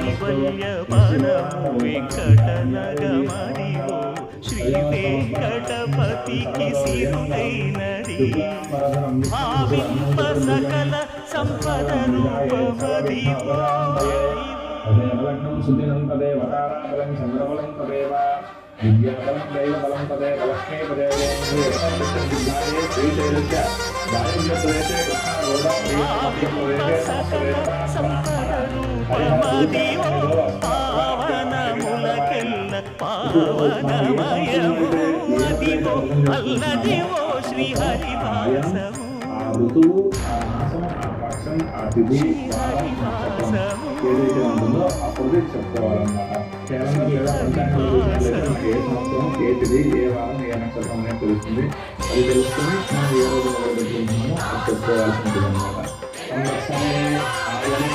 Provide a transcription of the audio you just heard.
కైవల్యపరము వెంకటనగమదివో శ్రీ వెంకటపతికి సిరులైనది భావింప సకల సంపద రూపమదివో సుదినం తదేవ తారాబలం చంద్రబలం తదేవ విద్యాబలం దైవబలం తదేవ లక్ష్మీపదే సిద్ధాయే శ్రీశైలస్య వాయువ్యప్రదేశే పావనములకెల్ల పావనమయము అదివో అల్లదివో శ్రీ హరివాసము ఆ ఋతువు ఆ మాసం ఆ పక్షం ఆ తిథి ఏదైతే ఉంటుందో అప్పుడు చెప్పుకోవాలన్నమాట. కేవలం లేదా పంచాంగంలో ఏ సంవత్సరం ఏ తిథి ఏ వారం ఏ నక్షత్రం అనేది తెలుస్తుంది. అది తెలుసుకుని మనం ఏ రోజు మొదలు పెట్టుకుంటున్నామో అది చెప్పుకోవాల్సి ఉంటుంది అన్నమాట. సంవత్సరమే ఆయనే